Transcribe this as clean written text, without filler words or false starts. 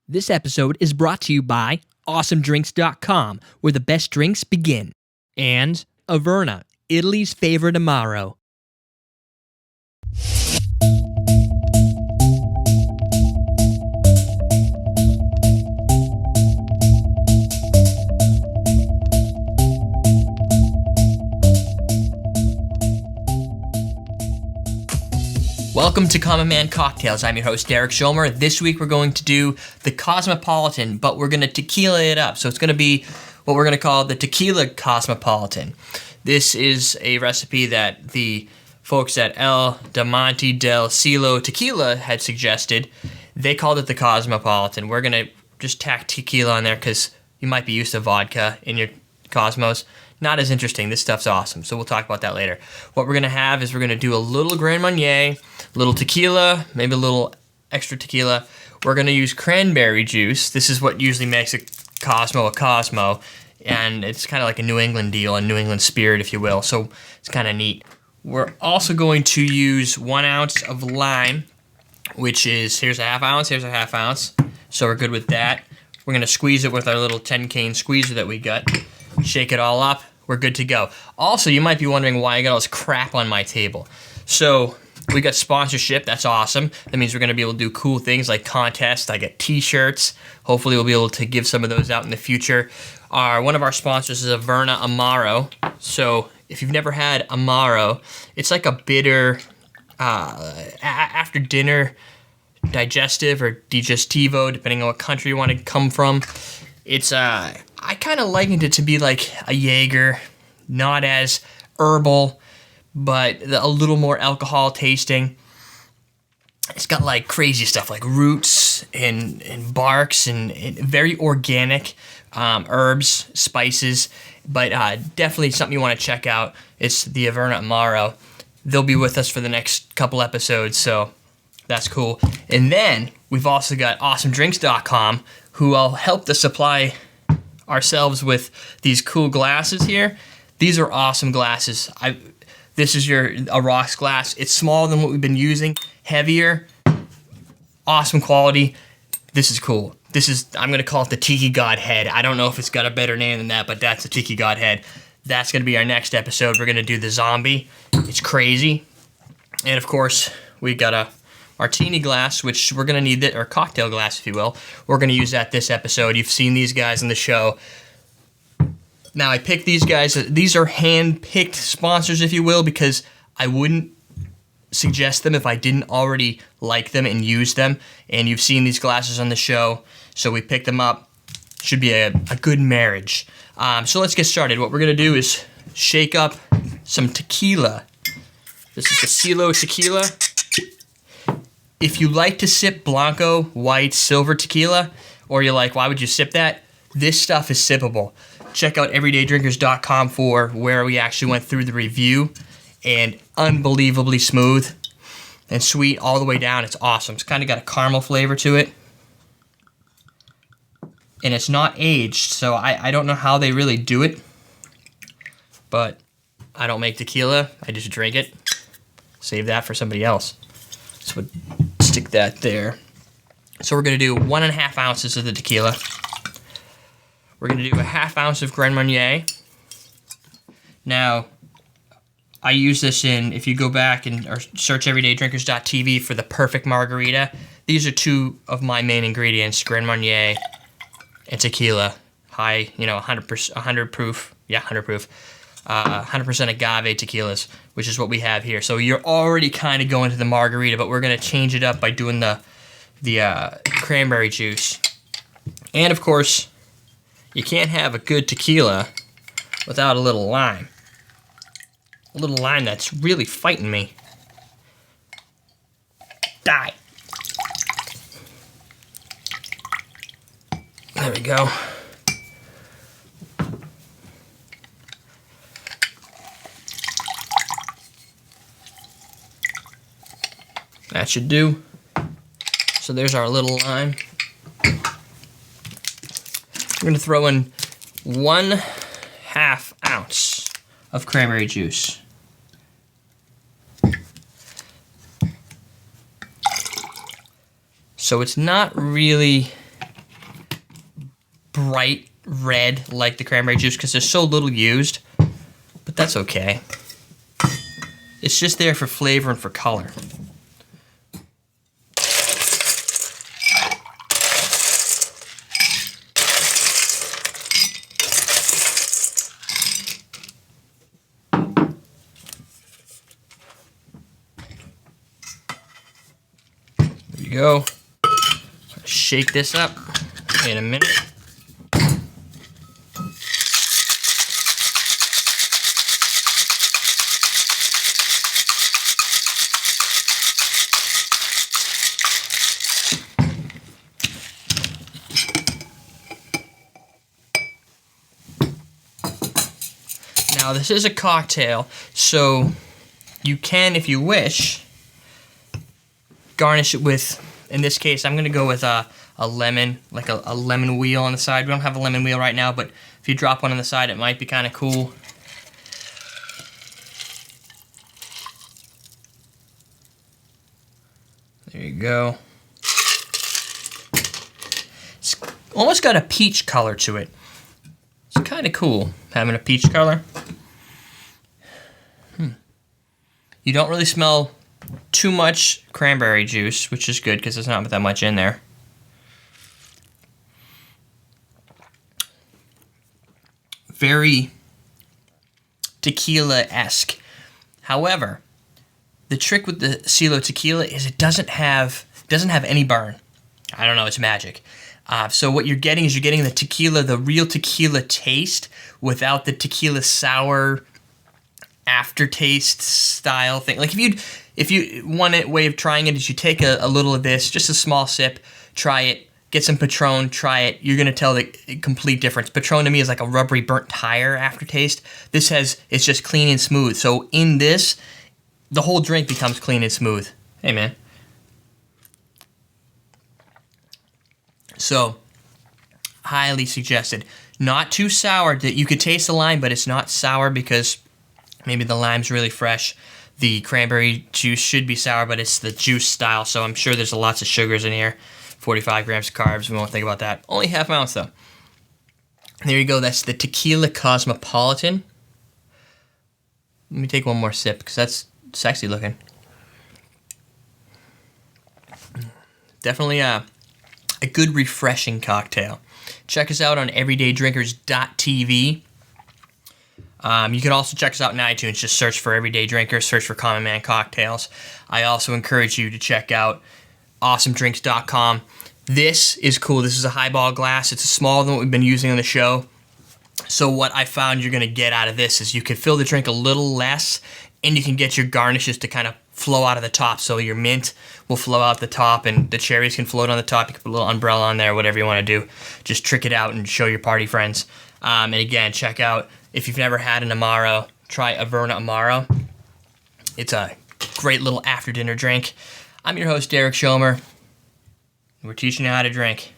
This episode is brought to you by AwesomeDrinks.com, where the best drinks begin, and Averna, Italy's favorite Amaro. Welcome to Common Man Cocktails. I'm your host, Derek Schulmer. This week we're going to do the Cosmopolitan, but we're going to tequila it up. So it's going to be what we're going to call the Tequila Cosmopolitan. This is a recipe that the folks at El Diamante del Cielo Tequila had suggested. They called it the Cosmopolitan. We're going to just tack tequila on there because you might be used to vodka in your Cosmos. Not as interesting. This stuff's awesome, so we'll talk about that later. What we're going to have is we're going to do a little Grand Marnier, a little tequila, maybe a little extra tequila. We're going to use cranberry juice. This is what usually makes a Cosmo, and it's kind of like a New England deal, a New England spirit, if you will, so it's kind of neat. We're also going to use 1 ounce of lime, which is, here's a half ounce, so we're good with that. We're going to squeeze it with our little 10-cane squeezer that we got. Shake it all up, we're good to go. Also, you might be wondering why I got all this crap on my table. So, we got sponsorship, that's awesome. That means we're going to be able to do cool things like contests. I got t-shirts. Hopefully we'll be able to give some of those out in the future. One of our sponsors is Averna Amaro. So, if you've never had Amaro, it's like a bitter, after dinner, digestive or digestivo, depending on what country you want to come from. It's, I kind of likened it to be like a Jaeger, not as herbal, but a little more alcohol tasting. It's got like crazy stuff like roots and barks and very organic herbs, spices, but definitely something you want to check out. It's the Averna Amaro. They'll be with us for the next couple episodes, so that's cool. And then we've also got AwesomeDrinks.com, who will help to supply ourselves with these cool glasses here. These are awesome glasses. This is a rocks glass. It's smaller than what we've been using, heavier, awesome quality. This is cool. I'm gonna call it the Tiki Godhead. I don't know if it's got a better name than that, but that's the Tiki Godhead. That's gonna be our next episode. We're gonna do the zombie. It's crazy. And of course, we got a martini glass, which we're going to need, or cocktail glass, if you will. We're going to use that this episode. You've seen these guys in the show. Now, I picked these guys. These are hand-picked sponsors, if you will, because I wouldn't suggest them if I didn't already like them and use them. And you've seen these glasses on the show, so we picked them up. Should be a good marriage. So let's get started. What we're going to do is shake up some tequila. This is the Cielo tequila. If you like to sip Blanco, white, silver tequila, or you're like, why would you sip that? This stuff is sippable. Check out everydaydrinkers.com for where we actually went through the review, and unbelievably smooth and sweet all the way down. It's awesome. It's kind of got a caramel flavor to it. And it's not aged, so I don't know how they really do it, but I don't make tequila. I just drink it. Save that for somebody else. So stick that there. So we're going to do 1.5 ounces of the tequila. We're going to do a half ounce of Grand Marnier. Now, I use this if you go back or search everydaydrinkers.tv for the perfect margarita. These are 2 of my main ingredients, Grand Marnier and tequila. High, 100 proof. Yeah, 100 proof. 100% agave tequilas, which is what we have here. So you're already kind of going to the margarita, but we're going to change it up by doing the cranberry juice. And of course, you can't have a good tequila without a little lime. A little lime that's really fighting me. Die. There we go. That should do. So there's our little lime. We're going to throw in 1/2 ounce of cranberry juice. So it's not really bright red like the cranberry juice because there's so little used, but that's okay. It's just there for flavor and for color. There you go. Shake this up in a minute. Now this is a cocktail, so you can, if you wish, garnish it with, in this case, I'm going to go with a lemon, like a lemon wheel on the side. We don't have a lemon wheel right now, but if you drop one on the side, it might be kind of cool. There you go. It's almost got a peach color to it. It's kind of cool having a peach color. You don't really smell too much cranberry juice, which is good because there's not that much in there. Very tequila-esque. However, the trick with the Cielo tequila is it doesn't have any burn. I don't know, it's magic. So what you're getting is the tequila, the real tequila taste, without the tequila sour aftertaste style thing. Like if you one way of trying it is you take a little of this, just a small sip, try it, get some Patron, try it. You're gonna tell the complete difference. Patron to me is like a rubbery burnt tire aftertaste. It's just clean and smooth. So in this, the whole drink becomes clean and smooth. Hey man. So highly suggested. Not too sour. That you could taste the lime, but it's not sour because maybe the lime's really fresh. The cranberry juice should be sour, but it's the juice style, so I'm sure there's lots of sugars in here. 45 grams of carbs, we won't think about that. Only half ounce, though. There you go, that's the Tequila Cosmopolitan. Let me take one more sip, because that's sexy looking. Definitely a good refreshing cocktail. Check us out on everydaydrinkers.tv. You can also check us out on iTunes. Just search for Everyday Drinkers, search for Common Man Cocktails. I also encourage you to check out awesomedrinks.com. This is cool. This is a highball glass. It's smaller than what we've been using on the show. So what I found you're going to get out of this is you can fill the drink a little less, and you can get your garnishes to kind of flow out of the top. So your mint will flow out the top, and the cherries can float on the top. You can put a little umbrella on there, whatever you want to do. Just trick it out and show your party friends. And again, check out, if you've never had an Amaro, try Averna Amaro. It's a great little after-dinner drink. I'm your host, Derek Schomer. We're teaching you how to drink.